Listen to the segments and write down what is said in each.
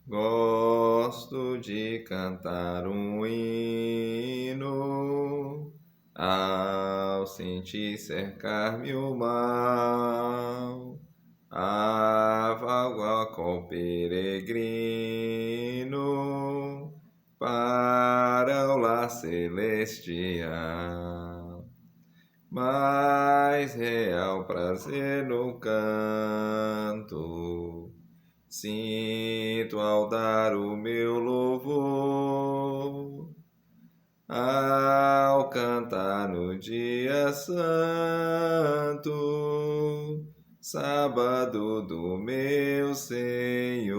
Gosto de cantar um hino ao sentir cercar-me o mal. Avalgo a qual peregrino para o lar celestial. Mais real prazer no canto sinto ao dar o meu louvor, ao cantar no dia santo, sábado do meu Senhor.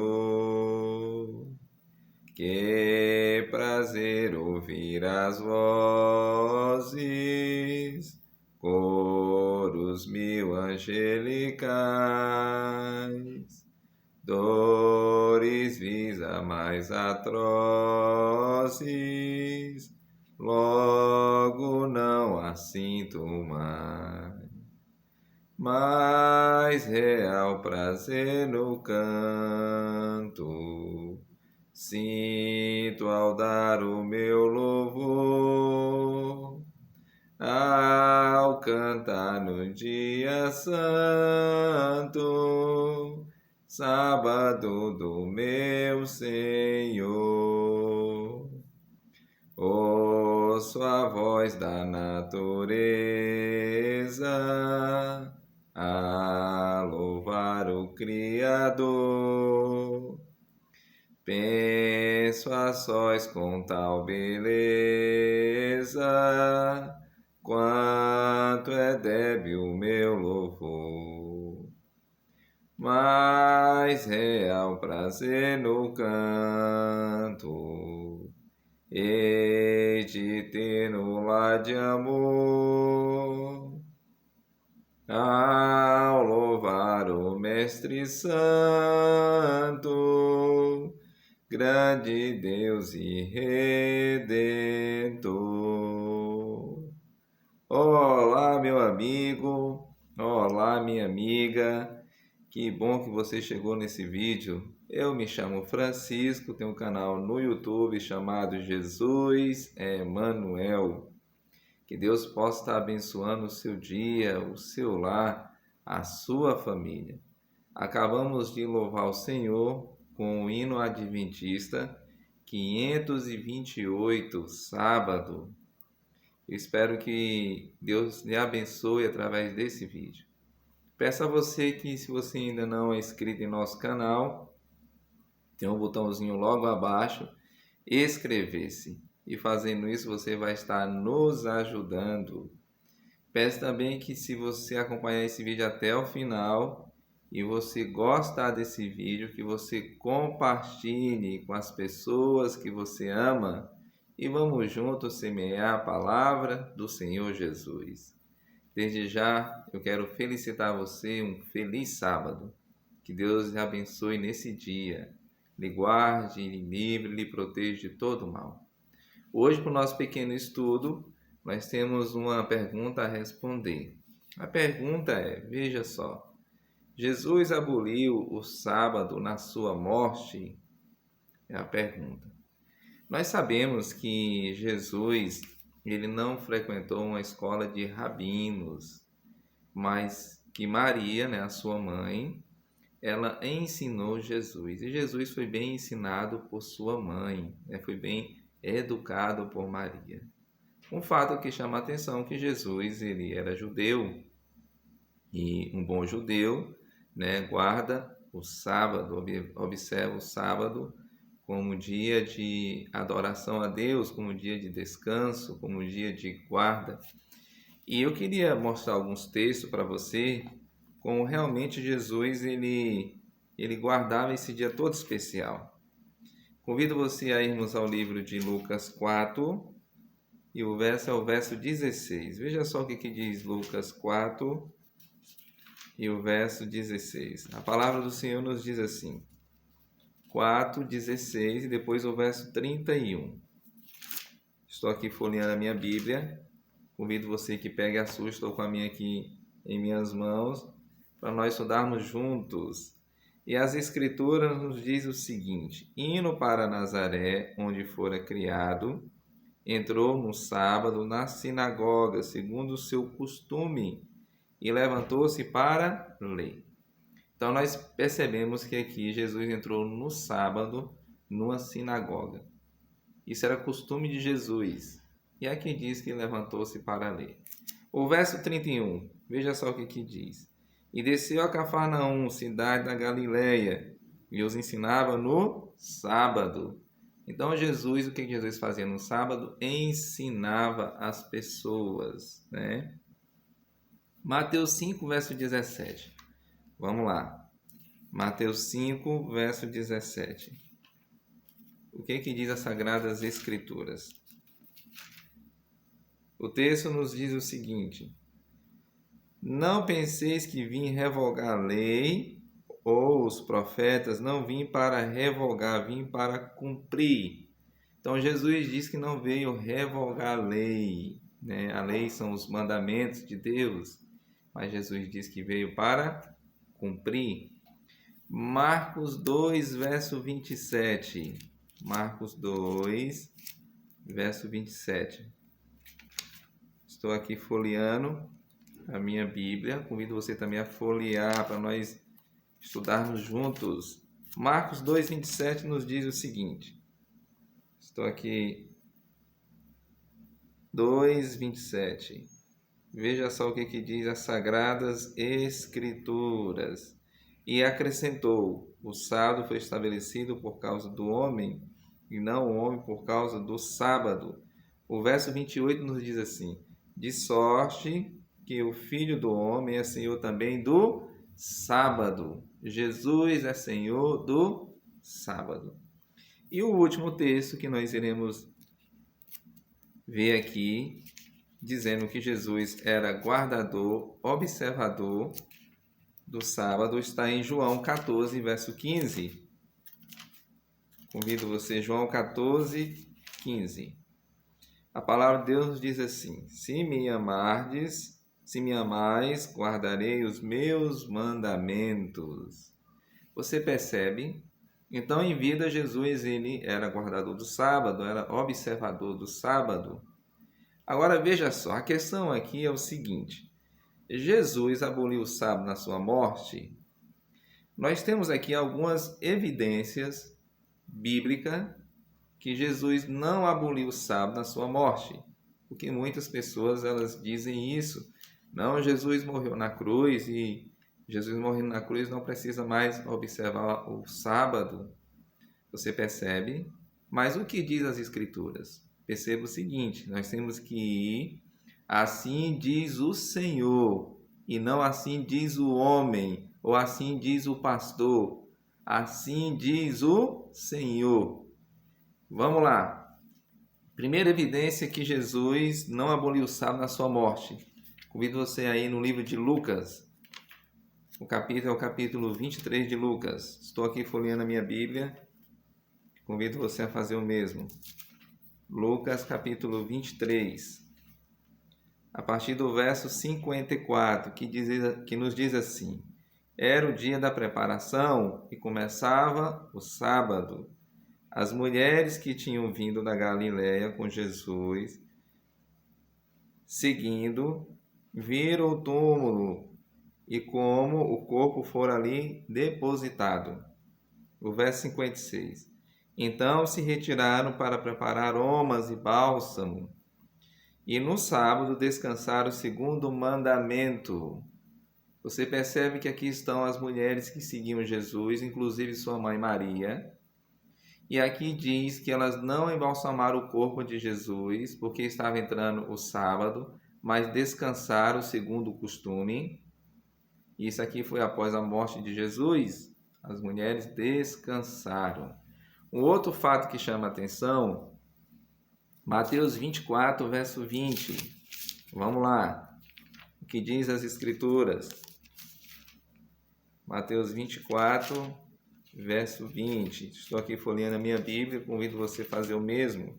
Que prazer ouvir as vozes, coros mil angelicais, dores visa mais atrozes, logo não a sinto mais. Mais real prazer no canto sinto ao dar o meu louvor, ao cantar no dia santo, sábado do meu Senhor. Ouço a voz da natureza a louvar o Criador. Penso a sós com tal beleza, quanto é débil o meu louvor. Mais real prazer no canto, hei de ter no lar de amor, ao louvar o Mestre Santo, grande Deus e Redentor. Olá, meu amigo, olá, minha amiga, que bom que você chegou nesse vídeo. Eu me chamo Francisco, tenho um canal no YouTube chamado Jesus Emanuel. Que Deus possa estar abençoando o seu dia, o seu lar, a sua família. Acabamos de louvar o Senhor com o hino adventista 528, sábado. Eu espero que Deus lhe abençoe através desse vídeo. Peço a você que, se você ainda não é inscrito em nosso canal, tem um botãozinho logo abaixo, inscrever-se. E fazendo isso, você vai estar nos ajudando. Peço também que, se você acompanhar esse vídeo até o final e você gostar desse vídeo, que você compartilhe com as pessoas que você ama e vamos juntos semear a palavra do Senhor Jesus. Desde já, eu quero felicitar você, um feliz sábado. Que Deus lhe abençoe nesse dia, lhe guarde, lhe livre, lhe proteja de todo mal. Hoje, para o nosso pequeno estudo, nós temos uma pergunta a responder. A pergunta é, veja só, Jesus aboliu o sábado na sua morte? É a pergunta. Nós sabemos que Jesus, ele não frequentou uma escola de rabinos, mas que Maria, né, a sua mãe, ela ensinou Jesus. E Jesus foi bem ensinado por sua mãe, né, foi bem educado por Maria. Um fato que chama a atenção é que Jesus, ele era judeu, e um bom judeu, né, guarda o sábado, observa o sábado como dia de adoração a Deus, como dia de descanso, como dia de guarda. E eu queria mostrar alguns textos para você, como realmente Jesus ele guardava esse dia todo especial. Convido você a irmos ao livro de Lucas 4, e o verso é o verso 16. Veja só o que diz Lucas 4 e o verso 16. A palavra do Senhor nos diz assim, 4:16 e depois o verso 31. Estou aqui folheando a minha Bíblia. Convido você que pegue a sua, estou com a minha aqui em minhas mãos, para nós estudarmos juntos. E as Escrituras nos diz o seguinte: indo para Nazaré, onde fora criado, entrou no sábado na sinagoga, segundo o seu costume, e levantou-se para ler. Então nós percebemos que aqui Jesus entrou no sábado numa sinagoga. Isso era costume de Jesus. E aqui diz que levantou-se para ler. O verso 31, veja só o que diz. E desceu a Cafarnaum, cidade da Galileia, e os ensinava no sábado. Então Jesus, o que Jesus fazia no sábado? Ensinava as pessoas, né? Mateus 5, verso 17. Vamos lá. Mateus 5, verso 17. O que diz as Sagradas Escrituras? O texto nos diz o seguinte: não penseis que vim revogar a lei ou os profetas, não vim para revogar, vim para cumprir. Então Jesus diz que não veio revogar a lei, né? A lei são os mandamentos de Deus, mas Jesus diz que veio para cumprir. Marcos 2, verso 27. Marcos 2, verso 27. Estou aqui folheando a minha Bíblia. Convido você também a folhear para nós estudarmos juntos. Marcos 2, 27 nos diz o seguinte. Estou aqui. 2, 27. Veja só o que diz as Sagradas Escrituras. E acrescentou: o sábado foi estabelecido por causa do homem, e não o homem por causa do sábado. O verso 28 nos diz assim: de sorte que o Filho do Homem é Senhor também do sábado. Jesus é Senhor do sábado. E o último texto que nós iremos ver aqui, dizendo que Jesus era guardador, observador do sábado, está em João 14, verso 15. Convido você, João 14, 15. A palavra de Deus nos diz assim: se me amais, guardarei os meus mandamentos. Você percebe? Então, em vida, Jesus ele era guardador do sábado, era observador do sábado. Agora, veja só, a questão aqui é o seguinte: Jesus aboliu o sábado na sua morte? Nós temos aqui algumas evidências bíblicas que Jesus não aboliu o sábado na sua morte. Porque muitas pessoas elas dizem isso. Não, Jesus morreu na cruz e Jesus morrendo na cruz não precisa mais observar o sábado. Você percebe? Mas o que diz as Escrituras? Perceba o seguinte: nós temos que ir assim diz o Senhor, e não assim diz o homem, ou assim diz o pastor. Assim diz o Senhor. Vamos lá. Primeira evidência que Jesus não aboliu o sábado na sua morte. Convido você aí no livro de Lucas. O capítulo é o capítulo 23 de Lucas. Estou aqui folheando a minha Bíblia. Convido você a fazer o mesmo. Lucas capítulo 23. A partir do verso 54, que nos diz assim: era o dia da preparação e começava o sábado. As mulheres que tinham vindo da Galiléia com Jesus, seguindo, viram o túmulo e como o corpo fora ali depositado. O verso 56. Então se retiraram para preparar homas e bálsamo, e no sábado descansaram segundo o mandamento. Você percebe que aqui estão as mulheres que seguiam Jesus, inclusive sua mãe Maria. E aqui diz que elas não embalsamaram o corpo de Jesus, porque estava entrando o sábado, mas descansaram segundo o costume. Isso aqui foi após a morte de Jesus. As mulheres descansaram. Um outro fato que chama a atenção, Mateus 24, verso 20. Vamos lá. O que diz as Escrituras? Mateus 24, verso 20. Estou aqui folheando a minha Bíblia, convido você a fazer o mesmo,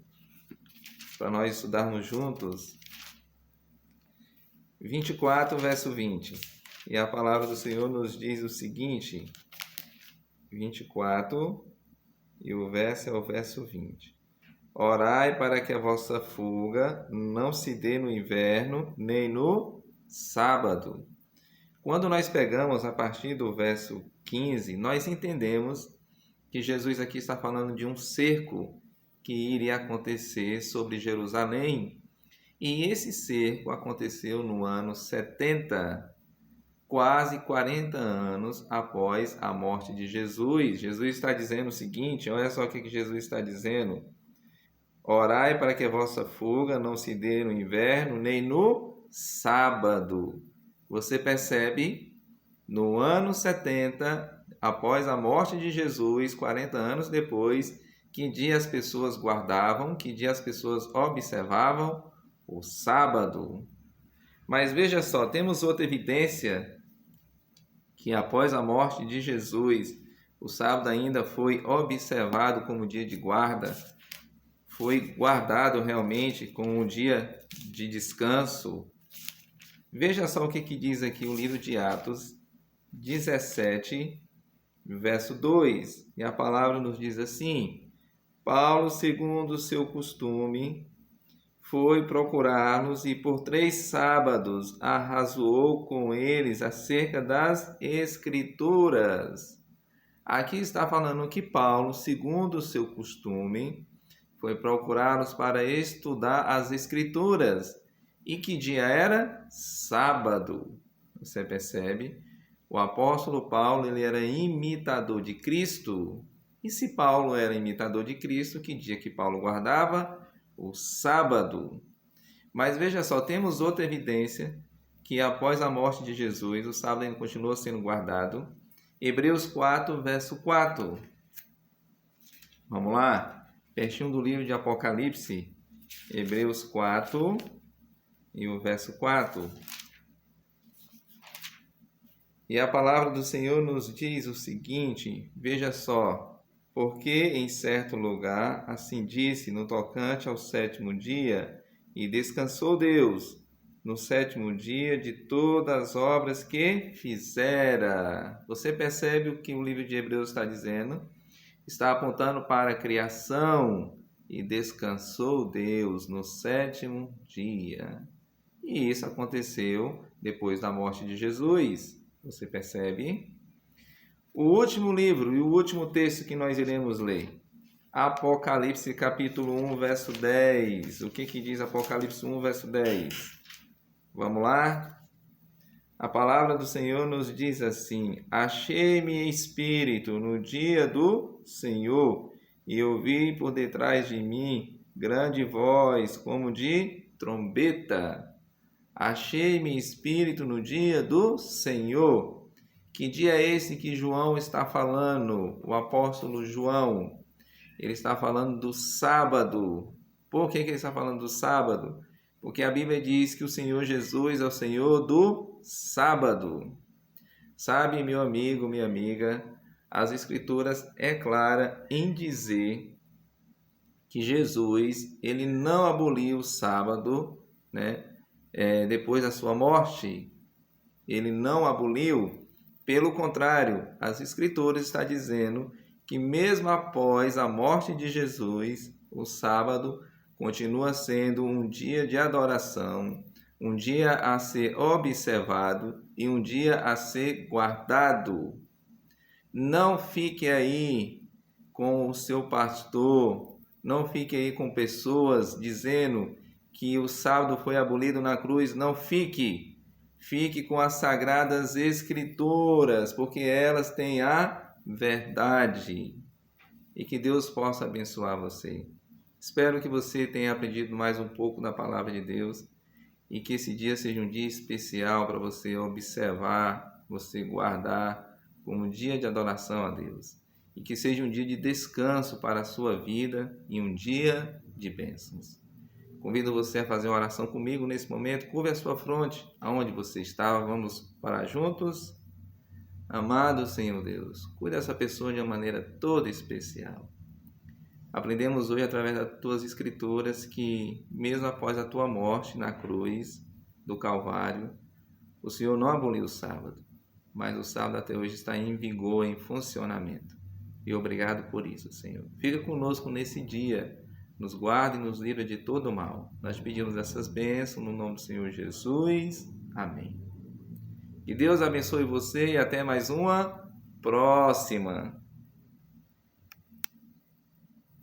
para nós estudarmos juntos. 24, verso 20. E a palavra do Senhor nos diz o seguinte: 24 e o verso é o verso 20. Orai para que a vossa fuga não se dê no inverno, nem no sábado. Quando nós pegamos a partir do verso 15, nós entendemos que Jesus aqui está falando de um cerco que iria acontecer sobre Jerusalém. E esse cerco aconteceu no ano 70, quase 40 anos após a morte de Jesus. Jesus está dizendo o seguinte, olha só o que Jesus está dizendo. Orai para que a vossa fuga não se dê no inverno, nem no sábado. Você percebe, no ano 70, após a morte de Jesus, 40 anos depois, que dia as pessoas guardavam, que dia as pessoas observavam? O sábado. Mas veja só, temos outra evidência que após a morte de Jesus, o sábado ainda foi observado como dia de guarda, foi guardado realmente como um dia de descanso. Veja só o que diz aqui o livro de Atos 17, verso 2. E a palavra nos diz assim: Paulo, segundo o seu costume, foi procurá-los e por 3 sábados arrazoou com eles acerca das Escrituras. Aqui está falando que Paulo, segundo o seu costume, foi procurá-los para estudar as Escrituras. E que dia era? Sábado. Você percebe? O apóstolo Paulo, ele era imitador de Cristo. E se Paulo era imitador de Cristo, que dia que Paulo guardava? O sábado. Mas veja só, temos outra evidência que após a morte de Jesus, o sábado ainda continua sendo guardado. Hebreus 4, verso 4. Vamos lá? Pertinho do livro de Apocalipse, Hebreus 4 e o verso 4. E a palavra do Senhor nos diz o seguinte, veja só. Porque em certo lugar, assim disse, no tocante ao 7º dia, e descansou Deus no 7º dia de todas as obras que fizera. Você percebe o que o livro de Hebreus está dizendo? Está apontando para a criação, e descansou Deus no 7º dia. E isso aconteceu depois da morte de Jesus. Você percebe? O último livro e o último texto que nós iremos ler. Apocalipse capítulo 1, verso 10. O que diz Apocalipse 1, verso 10? Vamos lá? A palavra do Senhor nos diz assim: Achei-me em espírito no dia do Senhor, e ouvi por detrás de mim grande voz, como de trombeta. Achei-me em espírito no dia do Senhor. Que dia é esse que João está falando? O apóstolo João. Ele está falando do sábado. Por que ele está falando do sábado? Porque a Bíblia diz que o Senhor Jesus é o Senhor do sábado. Sabe, meu amigo, minha amiga, as Escrituras é clara em dizer que Jesus, ele não aboliu o sábado, né? Depois da sua morte. Ele não aboliu. Pelo contrário, as Escrituras estão dizendo que mesmo após a morte de Jesus, o sábado continua sendo um dia de adoração, um dia a ser observado e um dia a ser guardado. Não fique aí com o seu pastor, não fique aí com pessoas dizendo que o sábado foi abolido na cruz. Não fique. Fique com as Sagradas Escrituras, porque elas têm a verdade. E que Deus possa abençoar você. Espero que você tenha aprendido mais um pouco da palavra de Deus e que esse dia seja um dia especial para você observar, você guardar como um dia de adoração a Deus. E que seja um dia de descanso para a sua vida e um dia de bênçãos. Convido você a fazer uma oração comigo nesse momento. Curve a sua fronte aonde você está. Vamos parar juntos. Amado Senhor Deus, cuida dessa pessoa de uma maneira toda especial. Aprendemos hoje através das tuas escrituras que mesmo após a tua morte na cruz do Calvário, o Senhor não aboliu o sábado, mas o sábado até hoje está em vigor, em funcionamento. E obrigado por isso, Senhor. Fica conosco nesse dia. Nos guarde e nos livre de todo mal. Nós pedimos essas bênçãos no nome do Senhor Jesus. Amém. Que Deus abençoe você e até mais uma próxima.